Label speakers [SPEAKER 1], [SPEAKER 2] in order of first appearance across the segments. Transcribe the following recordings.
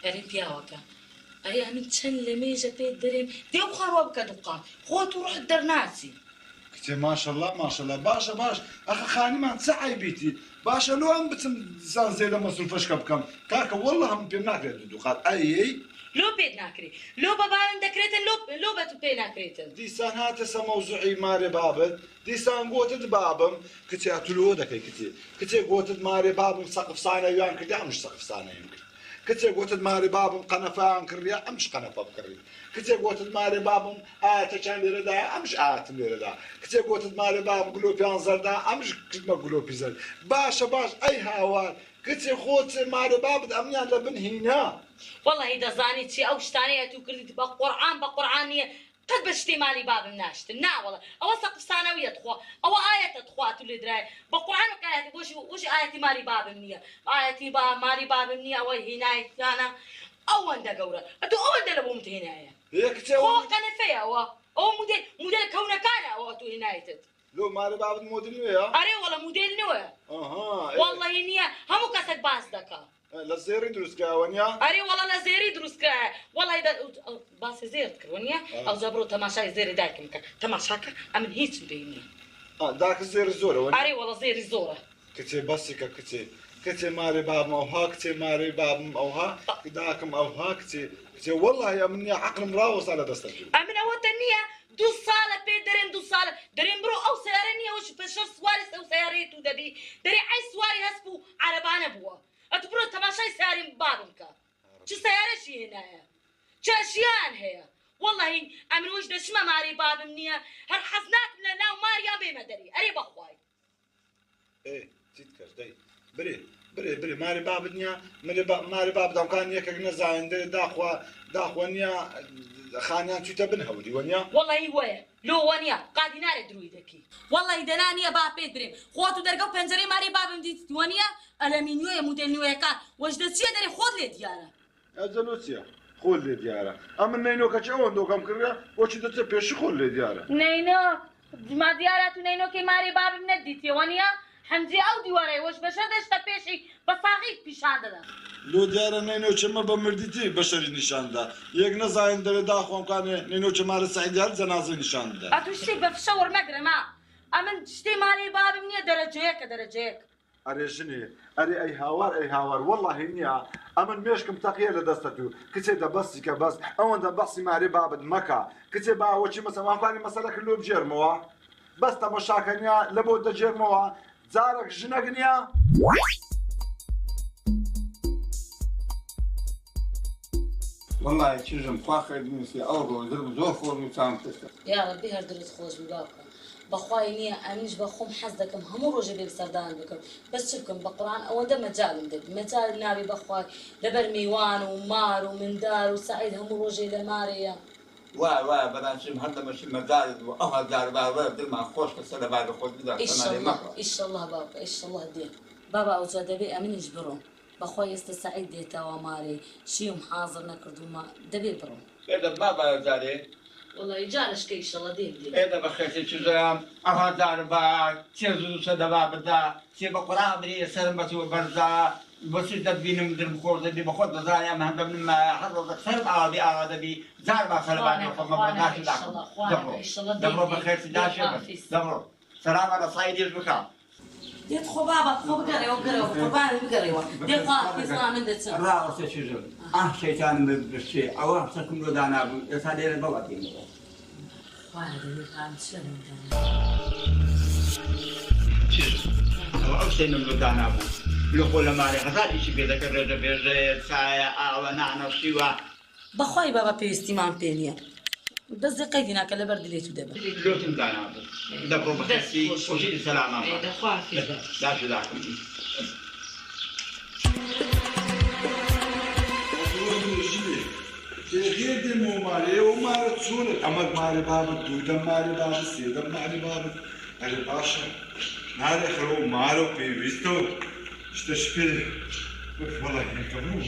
[SPEAKER 1] ئەرێ پیاوەکە ئەیا من چەند لە مێژە پێت دەرێم دێ بخەڕەوە بکە دوقان خۆت و ڕۆحت دەرناچی
[SPEAKER 2] کچێ ماشەڵڵا ماشەڵڵا باشە باش ئەخە خانیمان چ عیبیتی باشە لۆ ئەم بچم زان زێدە مەسروفەشکە بکەم کاکە وەڵڵا هەموو پێم ناکرێت دوقات ئەی
[SPEAKER 1] لۆ پێت ناکرێت لۆ بەبارم دەکرێتن لۆ بە تو پێ ناکرێتن
[SPEAKER 2] دیسان هاتە سە مەوزوعی مارێ بابت دیسان گوتت بابم کچێ ئەتولۆ دەکەی کچێ گوتت مارێ بابم سەقفسانەویان کردی ئەمش سەقفسانەیان کرد کچێ گوتت مارێ بابم قەنەفەیان کردیا ئەمش قەنەفە بکڕی کچێ گوتت مارێ بابم ئاەتەکان لێرەدایە ئەمش ئاەتم لێرەدا کچێ گوتت مارێ بابم گلۆپیان زەردا ئەمش کردمە گلۆپی زەرد باشە باش ئەی هاوار کچێ خۆت مارێ بابت ئەمیان لە بن هینە
[SPEAKER 1] وەڵی دەزانی چی ئەو شتانەیە تو کردیت بە قورعان نییە قەت بە شتێ مالی بابم ناشتن ناوەڵە ئەوە سەقفسانەویەت خوا ئەوە ئاەتت خوات و لێدرایە بە قورعان ئاەتی بۆشی ئاەتی مالی بابم نییە ئاەتی مالی بابم نییە ئەوەی هینایەتیانە ئەوەندە گەورە ئەتو ئەوەندە لە بۆ هێنایە خۆ قەنەفەیە ئەوە مودێل کەونەکانە ئەوە تو هێنایەتت
[SPEAKER 2] لۆ مارێ بابت مۆدل نوێیە
[SPEAKER 1] ئەرێ وەڵە مودێل نوێە وەڵڵەهی نییە هەموو کەسێک باس دەکا
[SPEAKER 2] لە زێری دروستکراوە نیە
[SPEAKER 1] ئەرێ وەڵە لە زێری دروستکرایە وەڵی باسی زێرت کردوە نییە ئەو جا بڕۆ تەماشای زێری دایکم کە تەماشاکە ئەمن هیچ پێی نییە
[SPEAKER 2] داکە زێری زۆرەوە
[SPEAKER 1] ئەرێ وەڵە زێری زۆرە
[SPEAKER 2] کچێ بەسیکە کچێ مارێ بابم ئەوها کچێ مارێ بابم ئەوها داکەم ئەوها کچێ وەڵڵایە من نییە عەقلم ڕاوەسا لە دەستە
[SPEAKER 1] ئەمن ئەوەتە نییە 2 ساڵە پێ دەرێن 2 ساڵە دەرێن بڕۆ ئەو سیارە نییە وەش پێشەر سواری ئەو سیارەیە تو دەبی دەرێ ئەی سواری هەست بوو عەرەبانە بووە ئەتو بڕۆ تەماشای سیاری بابم کە چ سیارەشی هێنایە چاشیان هەیە وەڵڵی ئەمن وەش دەچمە ماری بابم نییە هەر حەز ناکەم لە ناو ماریا بێمە دەری ئەرێ بەخوای
[SPEAKER 2] چیت کرد دەی برێ ماری بابت نییە ماری باب دەمکان یەکێک نەزانێ داخوا نییە خانیان چوتە بن هەوری وەنیا
[SPEAKER 1] وەڵی وەیە لۆ وەنیە قادی نارێت دروی دەکی وەڵی دەنا نییە با پێت برێم خۆت و دەرگە و پەنجەرەی ماری بابم دیت وەنیە ئەلەمی نوێیە مودێل نوێیەکان وەشدە چییە دەرێ خۆت لێ دیارە
[SPEAKER 2] ئەجەلۆ چییە خۆل لێ دیارە ئەمن نینۆکەچ ئەوەندۆکەم کردە بۆچی دەچە پێشی خۆل لێ دیارە
[SPEAKER 1] نینۆ ما دیارە تو نینۆکەی ماری بابم نەدیتێ وەنیە هەمجێ ئەو دیوارەی وەش بەشە دەشتە پێشی بە ساغیت پیشان دەدا
[SPEAKER 2] لۆ دیارە نینۆچەمە بە مردیتی بەشەری نیشاندا یەک نەزانین دەرێ داخۆمکانێ نینۆچە مارە سەعیدیار جەنازەی نیشان دەدا
[SPEAKER 1] ئەتو شتێک بە فشە وەرمەگرەما ئەمن شتێ ماری بابم نییە دەرەجەیەکە دەرەجەیەک
[SPEAKER 2] ئەرێ ژنێ ئەرێ ئەی هاوار وەڵڵاهی نییە ئەمن مێشکم تەقیە لە دەستە و کچێ دەبەستی کە بەس ئەوەندە بەسی ماری بابت مەکە کچێ باوەچی مەسەمانفانی مەسەلەکە لۆ بجێرمەوە بەس تەماشاکە نییە لە بۆ دەجێرمەوە جارێک ژنەک نییە
[SPEAKER 3] والله چیزم خواخر دنیسی ئەو ڕۆژ زۆر خۆمی چام کرد
[SPEAKER 1] یا ڕەبی هەر دڵت خۆش بی باوکە بەخوای نییە ئەمیش بە خۆم حەز دەکەم هەموو ڕۆژێ بێ سەردان بکەم بەس چ بکەم بە قورئان ئەوەندە مەجالم دەبی مەجال نابێ بەخوای لەبەر میوان و مار و مندار و سەعید هەموو ڕۆژێ لە مارەیە
[SPEAKER 3] وای بەناشم هەر دەمەشی مەجالت بوو ئەو هەزار بار دڵمان خۆش کە سەر لەبار خۆت بدا
[SPEAKER 1] ئیشەڵڵا باوکە ئیشەڵڵا دێ بابا ئەوجا دەبێ ئەمنیش بڕۆم بەخوای ئێستا سەعید دێتەوە مارێ شیوم حاضر نەکردومە دەبێ بڕۆم
[SPEAKER 3] ئێدە ما بەجارێ
[SPEAKER 1] وەڵی جارشکە ئیشەڵڵا دێ
[SPEAKER 3] ئێدە بەخێتی چیزەیەم ئەو هەزار بار چێ زوو سەدەبا بدا چێ بە قورئان بری سەرم بەچوە بەرزا بۆچی دەبینم درم خۆر دەبی بە خۆت دەزانم هەندە منم هەر ڕۆژە سەرم ئاوا دەبی زار با سەربانی خۆمە بۆ ناشی داکەم دەبڕۆ بەخێرتی داشێ دەبڕۆ سەلام عەلە سایدیش بکە
[SPEAKER 1] دێت خۆ بابا خۆ بگەڕێەوە گەرەوە قوربانی بگەڕێەوە دێخوا حیزڵا من دەچم
[SPEAKER 3] ڕاوەستە چیزم شەیتانم بشتێ ئەوە سەرکم لۆ دانابوو ئێستا لێرە بەڵاتێنەوە ئەو شتێنم لۆ دانابوو لە خۆ لە مارێ هەزاریشی پێ دەکە ڕێژە بێژەیە چایە ئاوە نانەشیوە
[SPEAKER 1] بەخوای بابا پێویستیمان پێ نییە دەست قەیدی ناکە لەبەر دلێت و دەبێت
[SPEAKER 3] لۆتم دانابوو دەبڕۆ بەخێستی خۆشی سەلامان داشە داکەم
[SPEAKER 2] تێگێ و مارێ و مارە چۆنت ئەمەک مارێ بابت دوودەم مارێ بابت سێدەم ماری بابت ئەرێ باشە نارێ خەرەوە مارە و پێویستەوە شتەش پێ وەڵای نەکەموو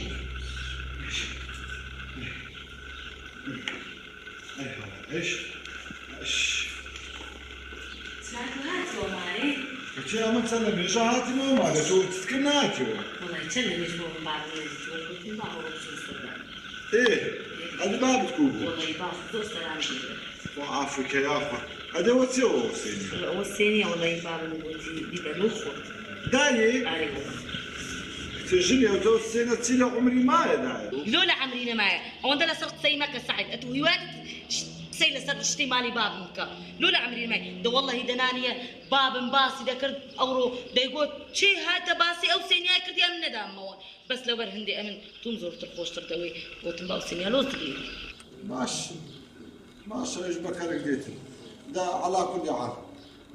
[SPEAKER 2] کەچێ ئەمە چەند لە مێژە هاتیمەوە مارە تۆ چتکە ناتیەوە
[SPEAKER 1] وەڵای چەند لە مێژ بۆ بابێت
[SPEAKER 2] ايه هذا بابك كوبو
[SPEAKER 1] والله باص دو سلام
[SPEAKER 2] وعافيك يا اخو هذا هو تسوي سيني
[SPEAKER 1] والثانية والله بابا نقولتي بدلوخو
[SPEAKER 2] داي
[SPEAKER 1] أيوة
[SPEAKER 2] تجيني وتو سنة تسيل عمري ما داي
[SPEAKER 1] لولا عمرينا معي وانت لا صرت سي مكة سعيد اتو هوايات سي لسر اشتي مالي باب مكة لولا عمرينا معي ده والله دنانية باب باسي ده كرد اورو ده يقول شي هاتا باسي او سينيا كرد يا من ندام موان بس لو بر هندي امن تنظر ترخوش تردوي قوتن باو سينيا لوز دقيقي
[SPEAKER 2] ماشي ايش بكر لقيتي ده على كل حال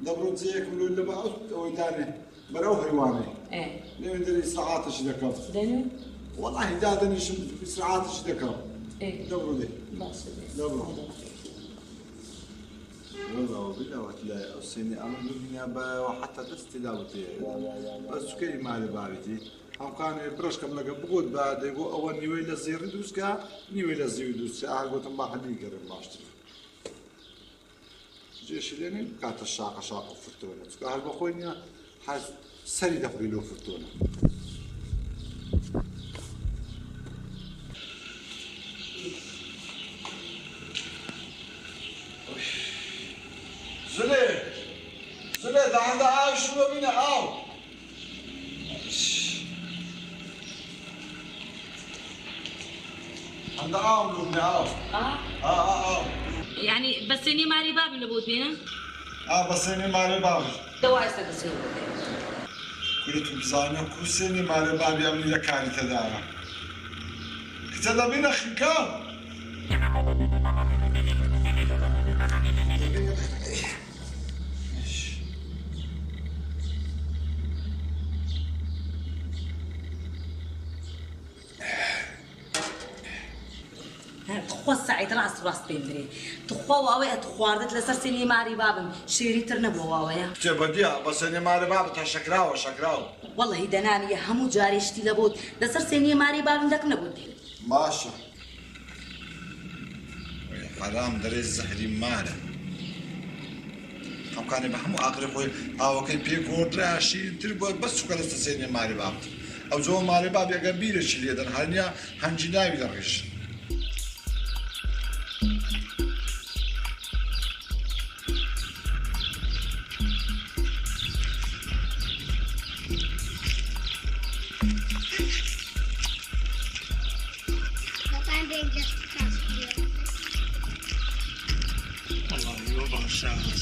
[SPEAKER 2] ده برد زيك من اللي بقى وداني بروح حيواني
[SPEAKER 1] ايه
[SPEAKER 2] ليه ندري ساعات ايش ذكر
[SPEAKER 1] دانيو
[SPEAKER 2] والله دادني شو ساعات ايش ذكر
[SPEAKER 1] ايه
[SPEAKER 2] دبروا دي
[SPEAKER 1] باص
[SPEAKER 2] دبروا والله بالله وتلاقي السنة أنا الدنيا وحتى تستلاوتي بس كي مالي بابتي هم كان برش كم لقى بقول بعد يقول أول نيويل الزير دوسكا نيويل الزير دوسكا قلت ما حد يقرب ما أشتري جيش لين كانت الشاقة شاقة فرتونة تسكا هالبخوينيا حاس سري دخلي له فرتونة زلي ده عنده عاو شو بينا عاو عنده عاو لو عاو
[SPEAKER 1] يعني بس اني مالي باب اللي بود بينا
[SPEAKER 2] بس اني مالي باب
[SPEAKER 1] دواء استقسم
[SPEAKER 2] كنت بزانه كوسني مالي باب يعمل لك كاري تدارا كتلا بينا خنكام
[SPEAKER 1] تخوا ساعة راس بيندري تخوا واوي تخواردت لسر سيني ماري بابم شيري ترنبو واويا
[SPEAKER 2] تبديها بس اني مالي باب تاع شكراو
[SPEAKER 1] والله دنانية همو جاري اشتي لبود لسر سيني ماري بابم داك نبود
[SPEAKER 2] ماشي حرام دري الزهري ماله هم كان بحمو اخر خوي كي بيقول راشي تربو بس كل سيني مالي باب او زو مالي باب يا قبيله شي ليدن هانيا هنجناوي درش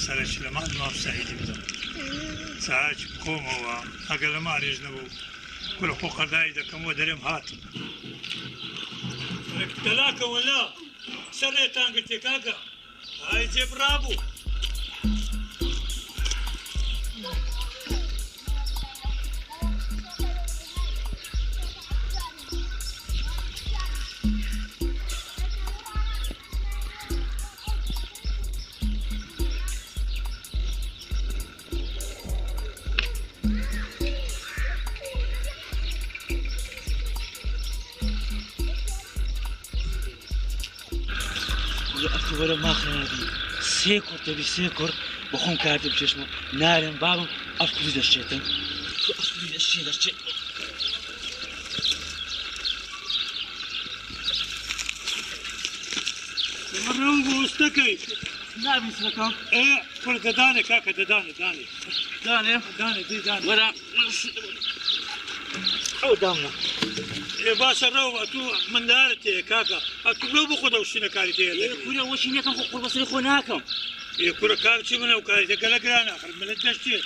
[SPEAKER 4] سرش لما ما بسعيد بدم ساعات بقوم هو أقل ما رجنبو كل حقوق دايدا كم ودريم هاتم تلاك ولا سريتان قلت كاكا هاي جيب رابو ولا ما خلاني سيكور تبي سيكور بخون كاتب ششمه نارن بابم أفكر ذا الشيطان أفكر ذا الشيء مرة بوستكي نعم سلكم إيه كل داني كاكا داني ولا أو دامنا باش الروضة تو من دارتي كاكا أكتبوا بخدا وشينا كاريتي كنا وشينا كم خور بس يخوناكم كنا كارتي من وكاريتي قال قرانا آخر من الدشتي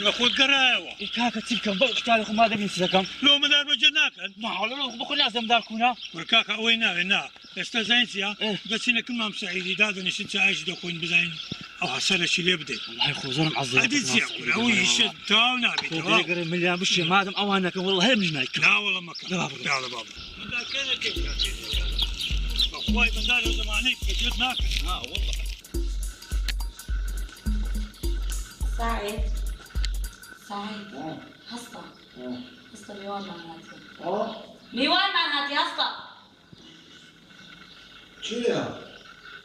[SPEAKER 4] ناخذ قراوة كاكا تلكم بقى تعالوا ما دبي سلكم لو من دار بجناك ما حول لو بخل لازم داركونا كاكا وينا استزينتيا بس هنا كل ما مسعيدي دادني شنت عايش دكوين بزين أو حصل شيء يبدأ والله خوزون معظم هذه تسيقون أو يشد تاونا بيتوا يقرر مليان بشي مادم أو أنا والله هم جنايك لا والله ما كان لا بابا من ذا كذا كيف أخوي من دار زماني جد ناكل والله
[SPEAKER 1] سعيد هسا ميوان معناتي هسا
[SPEAKER 2] شو يا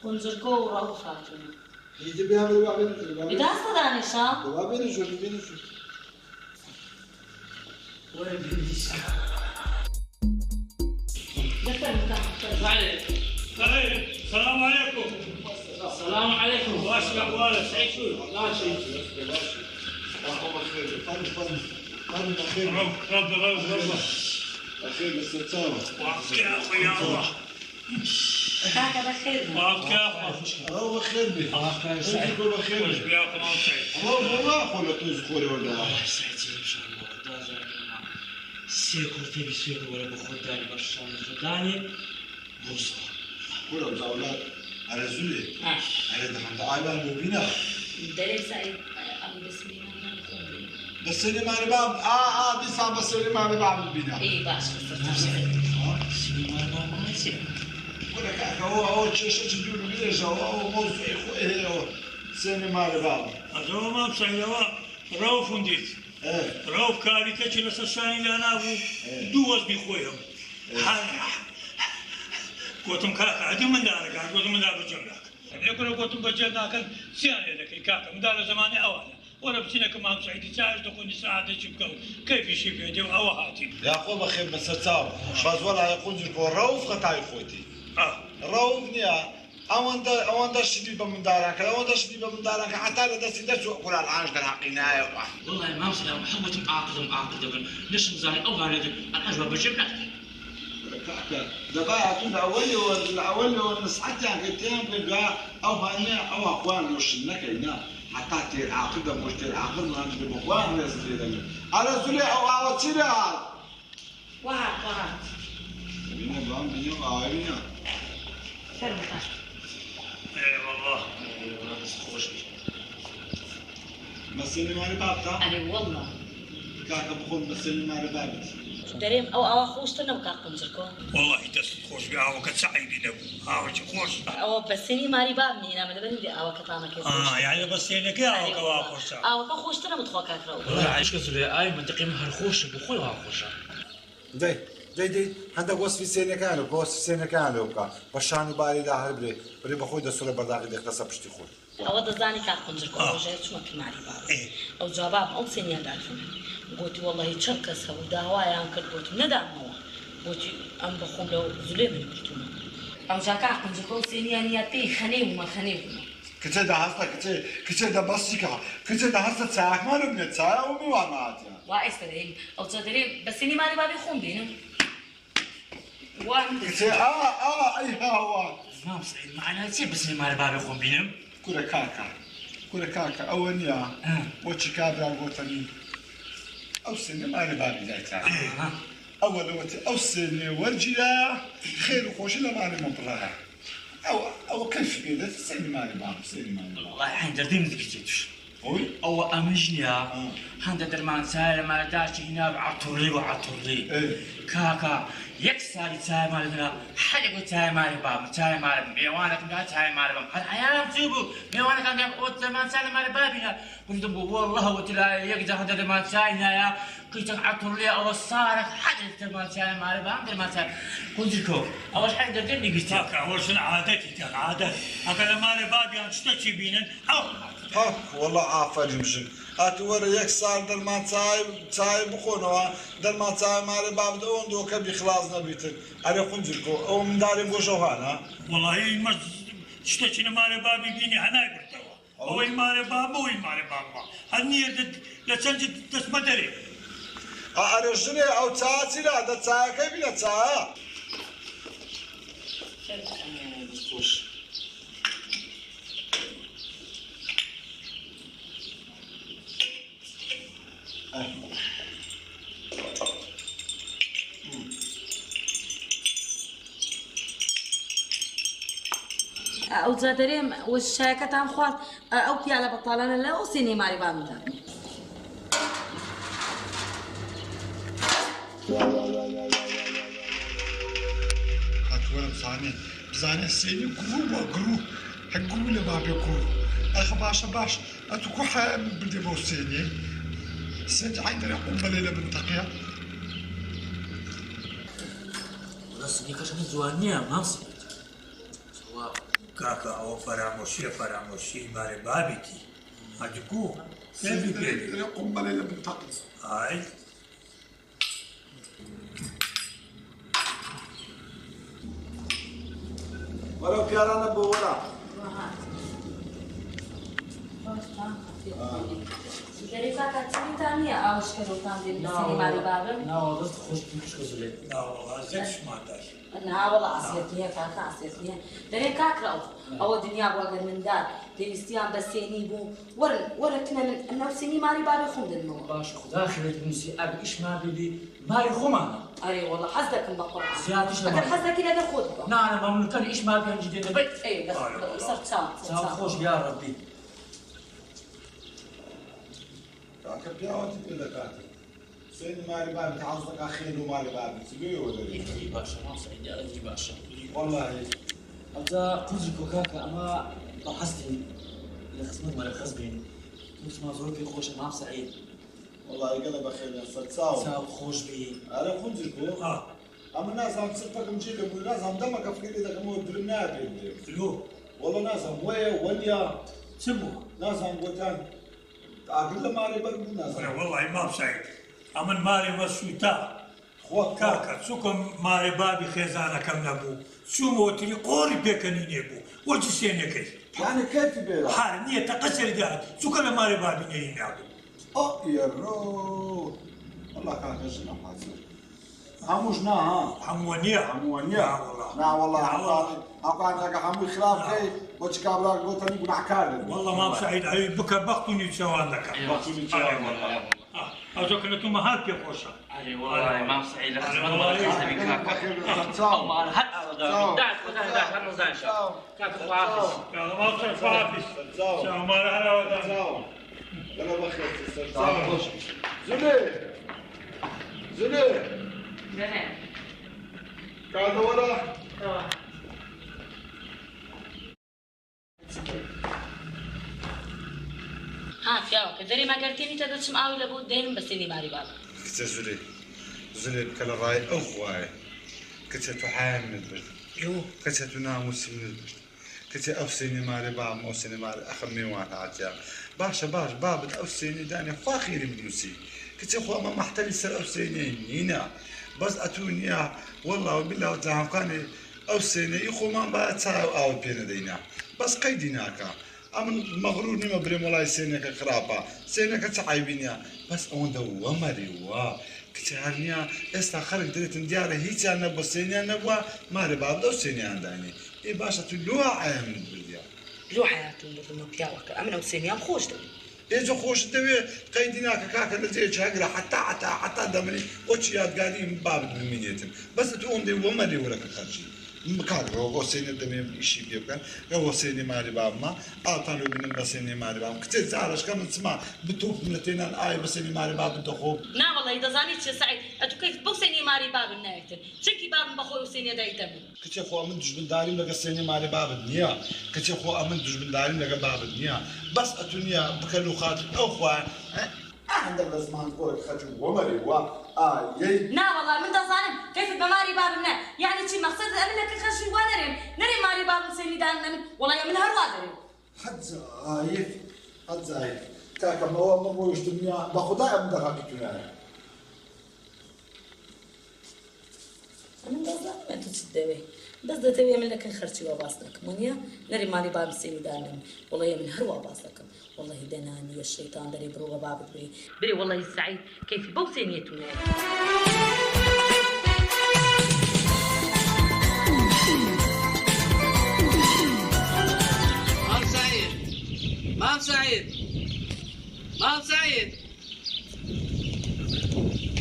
[SPEAKER 1] كنزركو وراو فاتنا
[SPEAKER 2] يجي بيها بالبابين
[SPEAKER 1] إذا هسا دانيشا
[SPEAKER 2] بابين شو وين بيجي
[SPEAKER 1] دكتور
[SPEAKER 5] عليك.
[SPEAKER 4] السلام عليكم.
[SPEAKER 5] السلام عليكم.
[SPEAKER 4] واش الاحوال سعيد شو؟
[SPEAKER 5] لا شيء.
[SPEAKER 4] رب
[SPEAKER 2] اخير بس تساوي
[SPEAKER 4] وقفك يا اخوي يا الله.
[SPEAKER 1] هكذا خير.
[SPEAKER 4] وقفك يا اخوي.
[SPEAKER 2] الله خير بك
[SPEAKER 5] الله خير سعيد.
[SPEAKER 2] كل
[SPEAKER 4] وش
[SPEAKER 2] خير
[SPEAKER 4] بياكم الله سعيد.
[SPEAKER 2] والله خلنا تزخوري ولا
[SPEAKER 5] الله سعيد ان شاء الله. دازا سيكو تبي سيكو ولا بخداني برشان خداني بوصل.
[SPEAKER 2] كل اولاد على زولي
[SPEAKER 1] ها
[SPEAKER 2] على دحين عائله مبينه
[SPEAKER 1] دليل سعيد أبو بسم الله
[SPEAKER 2] بس اللي ما نباب دي صعب بس اللي ما نباب البناء
[SPEAKER 1] اي باش
[SPEAKER 5] سينما ما يصير.
[SPEAKER 2] ولا كاكا هو شو تدور ليش هو موضوع اخوه هو سينما نباب
[SPEAKER 4] هذا هو ما سعيد هو روف ونديت.
[SPEAKER 2] ايه
[SPEAKER 4] روف كاري تجي لسه انا ابو دوز بخويهم. قوتم كاكا عدي من دارك قوتم من دار بجملك. يقول قوتم بجملك سياني لك كاكا من دار زماني اولا. وانا بسينك ما سعيد ساعد تكون ساعه تشبكوا كيف يشيب يدي او هاتي.
[SPEAKER 2] يا اخو بخير بس تصاوب بس ولا يقول لك روف قطعي خوتي روف نيا او انت شديد من دارك او انت شديد من دارك حتى لا تسيد سوق كل العاش ده حقنا
[SPEAKER 5] والله ما مسلم محبة معاقد ليش مزاي او هذا الحجبه بجيب لك.
[SPEAKER 2] كاكا دبا الاول والنصحتي عن كتير بقى او هاني او اخوان وشنك هنا حتى تير عاقد مش تير عاقد ما عندي بقوان ناس دي على زولي او تيرا
[SPEAKER 1] وهات
[SPEAKER 2] بينا بام بينا عاينا
[SPEAKER 1] فرمتاش
[SPEAKER 4] اي والله
[SPEAKER 2] مسني مالي بابتا
[SPEAKER 1] انا والله
[SPEAKER 2] كاكا بخون مسني مالي بابتي
[SPEAKER 1] دريم او خوش تنو كاكم زركو
[SPEAKER 4] والله تخوش بها وقت سعيد له خوش
[SPEAKER 1] او بسني ماري باب نينا من بندي او كطانا كيف
[SPEAKER 4] يعني بس انك يا خوش
[SPEAKER 1] او خوش تنو متخو كاكرو
[SPEAKER 5] والله عايش كزولي اي منطقي مهر خوش بخوي وخوش.
[SPEAKER 2] دي عندك وصف سنة كانوا وصف سنة كانوا كا بشانو بالي ده هربري بري بخوي ده صورة برداقي ده اختصا بشتي خوي
[SPEAKER 1] او دزاني كاكم زركو او جاي شو مكن ماري باب او جواب او سني عارفين قلت والله تشكس هو ده هواي انكر قلت ندم هو قلت ام بخوم لو زلمه قلت او جاكاكم زركو سني يعني يتي خنيوما
[SPEAKER 2] كتير ده هستا كتير ده بسيكا كتير ده هستا تساعك ما نبني تساعك ومي وامات يعني
[SPEAKER 1] وايس تدري او تدري بس اني مالي بابي خون بينا وين
[SPEAKER 2] كتير اي هوا
[SPEAKER 5] ما مسعيد معنا تسيب بس ما بابي يخون بينهم.
[SPEAKER 2] كورا كاكا اونيا وتشي كابرا وطني او سنة ما نبالي ذاك اول وقت او سنة ورجلا خير وخوش لا مالي مبراها او كيف كده سنة مالي باب سنة مالي
[SPEAKER 5] والله حين دردين ذكرتيش.
[SPEAKER 2] اوي
[SPEAKER 5] او امجنيا هند درمان سالم ما داشي هنا وعطرلي كاكا يكسر تاي مالنا حد يقول تاي مال باب تاي مال ميوانك لا تاي مال باب الحياه تجيبوا ميوانك عند قوت درمان سالم مال بابنا قلت والله وتلا يقدر هند درمان ساينا يا قلت عطرلي او صارك حد درمان سالم مال باب درمان سالم قلت لكم اول حاجه دردني قلت
[SPEAKER 4] تاكا اول شنو عادتي عادة اكل مال بابي ان تشتكي بينا او
[SPEAKER 2] والله عافر يمشي اتورا يك صار در ما تاي بخونوا در ما تاي مال باب دون دو كبي خلاص نبيتن على خنجركو او من داري بوشوهانا
[SPEAKER 4] والله ما تشتكي مال بابي بيني انا قلت هو مال بابا ومال بابا هني لسنجد تسمدري
[SPEAKER 2] ارجني او تاتي لا ده تاي كيف لا تاي
[SPEAKER 1] او تدري وش كتام خوات او كي على بطالنا لا او سيني ماري بامتا
[SPEAKER 2] هاتورا بزاني سيني قرو هقولوا لي ما بيقولوا اخ باش اتوكو حام بدي بوسيني سنت عندنا قنبله بنتقيا
[SPEAKER 5] بس دي كشف زوانيه ما مسعيد. سواء
[SPEAKER 4] كاكا او فراموشي مال بابتي هتكو كيف كده
[SPEAKER 2] قنبله بنتقيا
[SPEAKER 4] هاي
[SPEAKER 2] ولو كيرانا بورا
[SPEAKER 1] دەرێ کاکە چیتان نییە ئاوشکەوتان دێن بەسەری ماری بابن؟
[SPEAKER 5] ناوەڵست خۆشتی خوشکەزلێت
[SPEAKER 4] ناوەڵازێت شماتاش
[SPEAKER 1] ناوەڵە ئاسێت نییە کاکە ئاسێت نییە دەرێ کاکراو ئەوە دنیا بۆ ئەگەر مندار پێویستیان بە سێنی بوو وەرەکنە من ئەم ناو سێنی ماری بابێ خۆم دەنمەوە
[SPEAKER 5] باش خدا خێرت بنووسی ئەگە ئیشمان ببی ماری خۆمانە
[SPEAKER 1] ئەرێ وەڵە حەز دەکەم بە قوڕان
[SPEAKER 5] زیاتیش
[SPEAKER 1] ئەگەر حەز دەکەی لەگەر خۆت بکە
[SPEAKER 5] نانە مەمنونەکەن ئیشمان پێنجی دێ دەبێت
[SPEAKER 1] سەر چاو
[SPEAKER 5] خۆش یا ڕەبی
[SPEAKER 2] کاکە پیاوەتی پێ دەکاتن سێنی ماری بابی حەز دەکا خێر و ماری بابی چ بێ وەدەری
[SPEAKER 5] باشە ماسەی باشە
[SPEAKER 2] وەڵڵاهی
[SPEAKER 5] ئەوجا قوزی کۆکاکە ئەمە بە حەستی لە خزمەت مەرەخەز بین وتما زۆر پێ خۆشە مام سەعید
[SPEAKER 2] وەڵڵاهی گەلە بەخێرە سەر چاو
[SPEAKER 5] چاو خۆش بی
[SPEAKER 2] ئارە خونجش بۆ ئەمە نازانم چرتەکەم چی لە بووی نازانم دەمەکە فکری دەکەمەوە درم نابێت
[SPEAKER 5] فلو
[SPEAKER 2] وەڵە نازانم وەیە وەنیا
[SPEAKER 5] چ بوو
[SPEAKER 2] نازانم بۆتان ئاگر لە مارێ بەر بوو نازانم
[SPEAKER 4] وەڵی مام سعید ئەمن مارێ وەسووتا
[SPEAKER 2] خۆ
[SPEAKER 4] کاکە چووکم مارێ بابی خێزانەکەم نەبوو چوومەوەتری قۆڕی پێکەنینێ بوو وەچی سێنەکەی
[SPEAKER 2] یانە کەتی بێرە
[SPEAKER 4] حال نییە تەقە سەردات چووکە لە مارێ بابی نەی نابوو
[SPEAKER 2] ئێڕۆ وەڵا کاکەش نەحازر هەمووش نا ها
[SPEAKER 4] هەمووە نییە
[SPEAKER 2] هەمووە نییە ناوەڵا ئەوقانەکە هەمووی خراپکەی بۆچی کابراک بۆتەنی گوناحکارن
[SPEAKER 4] والله مام سعید ئەوی بکە بەختونی چێوان دەکەم ئەو جۆکە لە تومە هەر پێ خۆشە
[SPEAKER 5] والله مام سعید لە خزمەت مەرەخەز دەبی کاکە ئەومانە هەر داعت خۆتان داعت هەر نەزانشە کاکە خواحافظ
[SPEAKER 4] مام سعید خواحافظ چاومانە هەراوەدا
[SPEAKER 2] گەلە بەخێر زولێ زولێ کاتەوەرە
[SPEAKER 1] ها پیاوەکە دەرێ مەگەرتێنیتە دەچم ئاوی لە بۆ دێنم بە سێنی ماری بابن
[SPEAKER 2] کچە زولێ زولێ بکە لە ڕای ئەو خوایە کچە تو حیان منت برد کچە تو ناموسی منت برد کچە ئەو سێنی مارێ بام ئەو سێنی مارێ ئەخە میوان هاتیا باشە باش بابت ئەو سێنی دانێ خوا خێری بنووسی کچە خۆ ئەمە مەحتەلی سەر ئەو سێنەی نینە بەس ئەتو نییە وەڵڵا و بیلا و جاهەمکانی ئەو سێنەی خۆمان با چاو ئاو پێ نەدەینا بەس قەیدی ناکە ئەمن مەغرور نیمە برێم وڵای سێنەکە خراپە سێنەکە چ عیبی نییە بەس ئەوەندە وەمەری وە کچە هەر نییە ئێستا خەڵک دەرێتن دیارە هیچیان نەبووە سێنیان نەبووە مارێ بابدە و سێنیان دانی ئێ باشە تو لۆ ئایا من بردیا
[SPEAKER 1] لۆ حیاتم بردمە پیاوەکە ئەمن ئەو سێنیان خۆش دەوێت
[SPEAKER 2] ئێجە خۆش دەوێ قەیدی ناکە کاکە لە جێ چاگرە حتا دەمەنی بۆچی یادگاری بابت بمینێتن بەس تو ئەوەندەی وەمەری وەرەکە خەرجی کاکەەوە بۆ سێنێ دەمێ ئیشی پێ بکەن ئەوە سێنی ماری بابمە ئاوتان لێ بنم بە سێنی ماری بام کچێ جارشکە من چما بتوپم لە تێنان ئایا بە سێنی ماری بابن دەخۆ
[SPEAKER 1] ناوەڵی دەزانی چێ سعید ئەتو کەیت بەو سێنی ماری بابن نایەتن چونکی بابن بەخۆی و سێنیە دایتە من
[SPEAKER 2] کچێ خۆ ئەمن دوژمنداریم لەگە سێنی ماری بابت نییە کچێ خۆ ئەمن دوژمنداریم لەگە بابت نییە بەس ئەتو نییە بکەن و خاتر ئەو خوایە هەندێک لە زمان خۆی خەج وەمەری وە ئایەی
[SPEAKER 1] ناوەڵا من دەزانم کەیفت بە ماری بابن نە یعنی چی مەقسەد ئەمن لەکە خەشی وا نەرێن نەرێ ماری بابن سێنیدان نەمن وەڵای من هەروە دەرێن
[SPEAKER 2] حەجایف کاکەمەوە من ڕۆیشتم نییە بە خودای ئەم دەڕاکەتونایە
[SPEAKER 1] من دەزانم تو چیت دەوێ بەس دەتەوێ من لەکەن خەرچی وە باس دەکەم وەنیە نەرێ ماری بابن سێنیدان نەمن وەڵای من هەروە باس دەکەم والله دەنانیە شەیتان دەرێ بڕۆ بە بابت بری والله سعید کەیفی بەو سێنیەتون
[SPEAKER 6] مام سعيد مام سعيد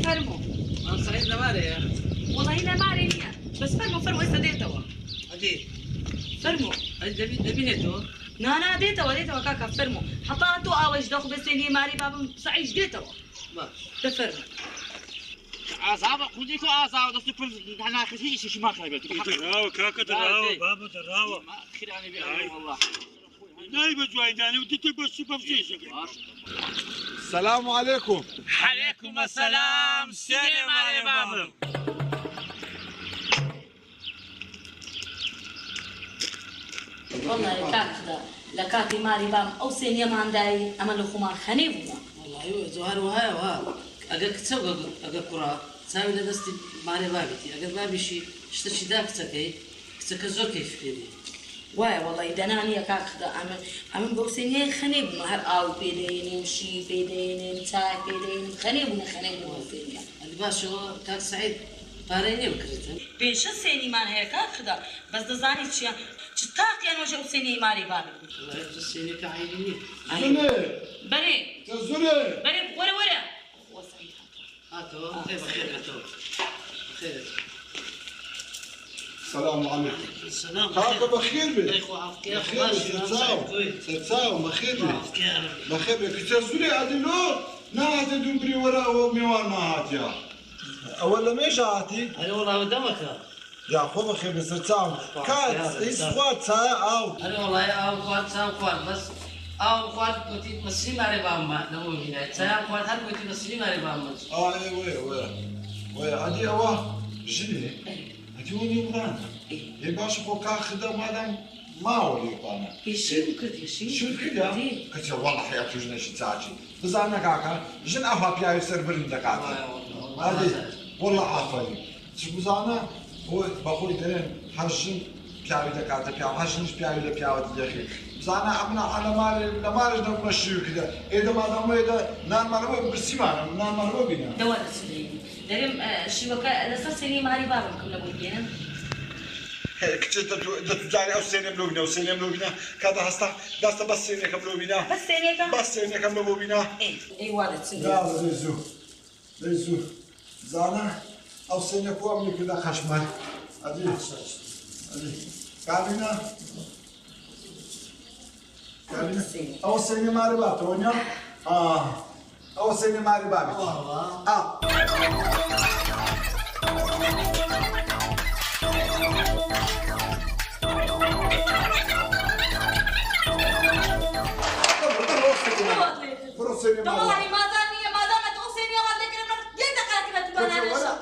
[SPEAKER 1] فەرموو
[SPEAKER 6] مام سعيد لماري يا
[SPEAKER 1] والله لەمارێ نییە بەس فەرموو ئێستا دێتەوە
[SPEAKER 6] أدي
[SPEAKER 1] فەرموو
[SPEAKER 6] دبينتو
[SPEAKER 1] نانا دێتەوە کاکە فەرموو حتا تۆ ئاوەش دەخ بە سێنی ماری بابم سعید دێتەوە
[SPEAKER 6] باش
[SPEAKER 1] دەفەرموو
[SPEAKER 5] ئازاوە قوزیکە ئازاوە دەست پل هەناکەسی ئیشی ما خەبێت
[SPEAKER 4] دراوە کاکە دراوە بابە دراوە
[SPEAKER 5] خیرانی بێ والله
[SPEAKER 4] نای بە جوایدانێ و دتە بەشی بەفزیشەکەی
[SPEAKER 2] سلام علیکم
[SPEAKER 5] علیکم السلام سێنێ مارێ بابم
[SPEAKER 1] والله کاکدا لە کاتی ماری بام ئەو سێنیەماندایی ئەمە لە خۆمان خەنێ بووە
[SPEAKER 6] والله زوهر وهاي وها أجا كتسوق أجا كرة ساوي لدستي ماري بابتي أجا بابيشي شتشي دا كتسكي كتسك زور كيف كيدي
[SPEAKER 1] واي والله دنانية كاخذ أمن بوسيني خنيب ما هر أو بيدين شي بيدين تاي بيدين خنيب وسيني
[SPEAKER 6] الباشا كاك سعيد باريني بكرتن
[SPEAKER 1] بيش السيني مان هيك كاخذ بس دزاني شيء تطاق يعني وجه وسيني ماري بابي
[SPEAKER 6] والله السيني كعيني
[SPEAKER 1] بري
[SPEAKER 2] تزوري
[SPEAKER 1] بري ورا وسعيد
[SPEAKER 6] هاتو بخير هاتو بخير
[SPEAKER 2] السلام عليكم.
[SPEAKER 6] السلام
[SPEAKER 2] هاكا بخير بي.
[SPEAKER 6] اخو عافك يا اخو
[SPEAKER 2] بخير ستساو بخير بي. بخير بي كتزوري عدلو نهات دمبري وراء ميوان ما هاتيا. أولا ميش هاتي؟
[SPEAKER 6] انا والله قدامك
[SPEAKER 2] يا خو بخير بي ستساو. كات إسقاط ساعة أو.
[SPEAKER 6] انا والله او خوات سام خوات بس او خوات كنت مسلم ماري بامما نمو هنا سام خوات هل كنت مسلم ماري بامما
[SPEAKER 2] وي عدي أوا جني. عدي وني ورانا. يباش خو كاخذ مادام ما هو اللي يقانا.
[SPEAKER 1] يشيل كذا يشيل.
[SPEAKER 2] شو كذا؟ كذا والله حياتي جنا شي تاجي. بس أنا كاكا جن أفا بيا يسربر دكاترة. هذه والله عافاني. شو بس أنا هو بقول ترين حرشين بيا دكاترة بيا حرشين مش بيا ولا بيا ودي بس أنا أبنا على مال نقول مشيو كذا. إذا ما دام إذا نان ما نبغى برسيمان نان ما نبغى بينا.
[SPEAKER 1] دوار السنين. دريم شبكة لسه سنين ماري بابا كنا بودينا.
[SPEAKER 2] كنت تجاري أو سينما لوبنا وسينما لوبنا كذا هستا داستا بس سينما كم لوبنا
[SPEAKER 1] بس سنين كم؟
[SPEAKER 2] بس سينما كم لوبنا
[SPEAKER 1] إيه والد سنين.
[SPEAKER 2] لا ليزو زانا أو سينما كوا من كذا خشمال أدي كابينا أو سينما ماري باتونيا أو سينما ماري بابي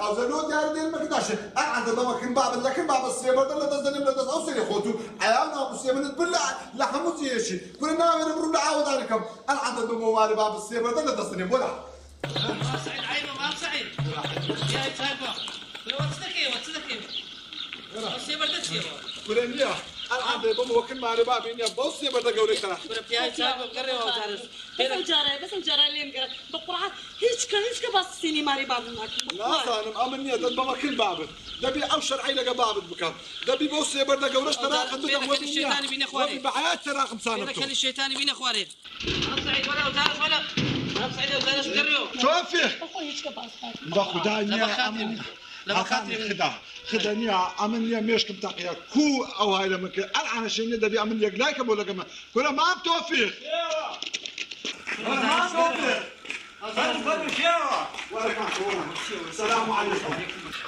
[SPEAKER 2] أزلوا دار دير مقداش أنا عند بابا كن باب لكن باب السيبر ده لدزني لدز أو سيري خوتو عيالنا بالسيبر نتبلع لحمو زيشي كلنا نمروا نعاود عليكم أنا عند بابا مالي باب السيبر ده لدزني بولا
[SPEAKER 6] ما سعيد عيبه ما سعيد يا سايبه واتسدك السيبر ده سيبر
[SPEAKER 2] كلنا أنا عند بابا وكن مالي باب إني أبغى السيبر ده قولي ترى
[SPEAKER 6] يا سايبه قري وتعرف
[SPEAKER 1] بس وجارة اللي مقرأ بقرعة هيك بس سيني ماري بابا
[SPEAKER 2] لا صانم أمنية ده بابا كل بابد ده بي أو شرعي لقى بابد بكم ده بي بوس يبر ده قولش تراقم بدك وين
[SPEAKER 6] الشيطان بين اخواني
[SPEAKER 2] بحياة تراقم صانم
[SPEAKER 6] كان الشيطان بين اخواني ما سعيد ولا وتعرف ولا ما سعيد ولا شقريو
[SPEAKER 2] توفي
[SPEAKER 1] هيك بس
[SPEAKER 2] باخو دانيا أمنية خدا خدانيا أمنية مش كم تقيا كو أو هاي لما كان أنا شيء ده بي أمنية لايك ولا كمان كنا ما توفي ما توفي السلام عليكم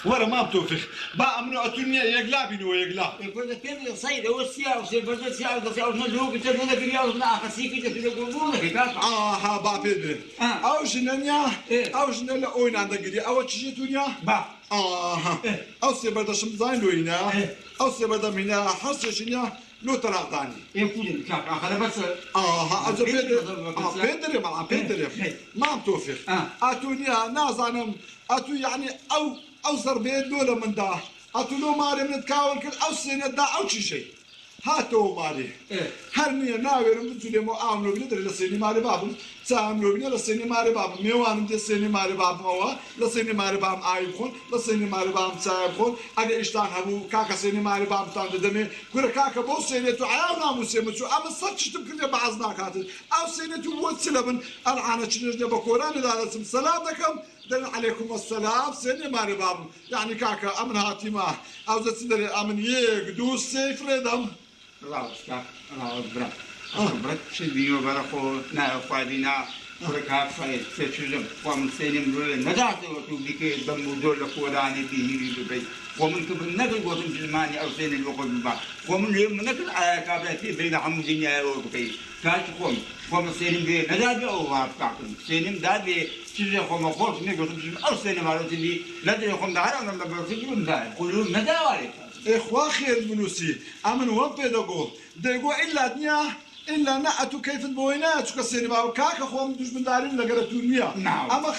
[SPEAKER 2] ورا ما بتوفيق بقى من الدنيا يقلابني ويقلاب
[SPEAKER 3] يقول لك كيف صيد هو السيارة وسيبرد السيارة وسيارة نجوم بتسوي لك اليوم لا خسيك انت تقولون لك
[SPEAKER 2] ها با بيدري او جنانيا او جنان اوين عندك دي او تشيتونيا
[SPEAKER 3] با
[SPEAKER 2] او سيبرد شمزاين لوينا او سيبرد منا حسشنيا لو تراقاني
[SPEAKER 3] يقول لك انا بس
[SPEAKER 2] أجل بيدري مع بيدري ما بتوفيق أتونيا نازانم أتو يعني أو زربين دولة من دا أتو لو ماري من تكاول كل أو سنة دا أو شيء هاتو ماري هرني ناوي رمضوا لي مو عاملوا بندري لسيني ماري بابم ساملوا بني لسيني ماري بابم ميوانم دي سيني ماري بابم هو لسيني ماري بابم آيبخون لسيني ماري بابم سايبخون أجا إشتان هبو كاكا سيني ماري بابم تان دمي كل كاكا بو سيني تو عيالنا مسيمة شو أما صدش تبكر بعضنا كاتل أو سيني تو وتسلبن العانة تشنجنا بكوران إذا لازم سلامتكم دل عليكم السلام سيني ماري بابم يعني كاكا أمن هاتي ما أو زتسدري أمن يقدوس سيف ردم
[SPEAKER 3] برد شديو برخو نا فادينا بركة فايد سيشجم ومن سينم رول نجات وتوبيك دم ودول فوراني بيهيري ببي ومن كبر نقل قوتم جلماني أو سين الوقت ببا ومن اليوم نقل على كابلتي بين حمودين يا وقتي كاش قوم ومن سينم بي نجات أو هابتاكم سينم دابي شجع قوم خالص نقول أو سينم على تبي ندري قوم دعنا ولا بقولون ده كلهم نداوي
[SPEAKER 2] إخوة خير المنوسي أمن وين بيدقول دقوا إلا دنيا إلا نعتو كيف بوينات كسيني باو كاكا خوام دوش من دارين لقرتونيا
[SPEAKER 3] نعم.
[SPEAKER 2] أما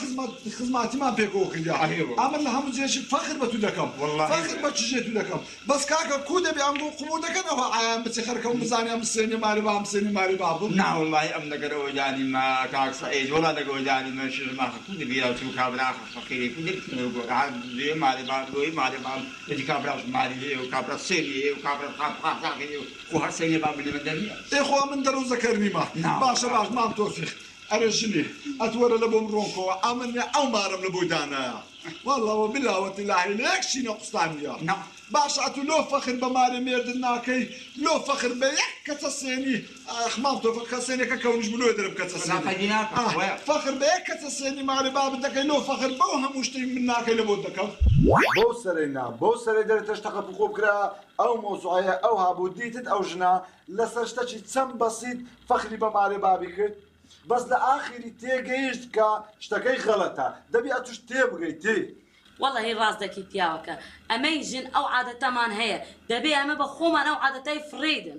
[SPEAKER 2] خدماتي ما بيكو كليا
[SPEAKER 3] أيوة.
[SPEAKER 2] أما اللي هم زي شيء فخر بتو لكم
[SPEAKER 3] والله
[SPEAKER 2] فخر بتشجيتو لكم بس كاكا كودا بيعملوا قمودا كنا هو عام بتسخركم مزاني أم سيني ماري بام سيني ماري بابو
[SPEAKER 3] نعم والله أم نقدر وجاني ما كاك سعيد ولا نقدر وجاني ما شو ما كل بيا شو كابرا فقير كل نقول عاد زي ماري بام يجي كابرا ماري وكابرا سيني وكابرا خاف وهالسيني بام اللي من الدنيا
[SPEAKER 2] إخوة من درو ذكرني ما
[SPEAKER 3] نعم.
[SPEAKER 2] باشا ما توفيق أرجني أتورى لبوم رونكو أمني أو مارم لبودانا والله وبالله وتالله ليك شي نقصانيا
[SPEAKER 3] نعم.
[SPEAKER 2] باشا أتو لو فخر بماري ميردناكي لو فخر بيح كتسيني خمام توفيق كتسيني كونش بلو يدرب كتسيني فخر بيح كتسيني ماري باب دكي لو فخر بوهم وشتي مناكي لبودكم بو سري دري تشتغل بخوب كرا أو موضوعية أو هابوديتت أو جنا لسرشتشي تسم بسيط فخري بماري بابي كرت بس لآخري تيجيشت كا اشتكي غلطة دبي أتوش تيبغيتي
[SPEAKER 1] والله هي راس دكي تياوكا أميجن أو عادة تمان هي دبي أما بخوما أو عادتي فريدن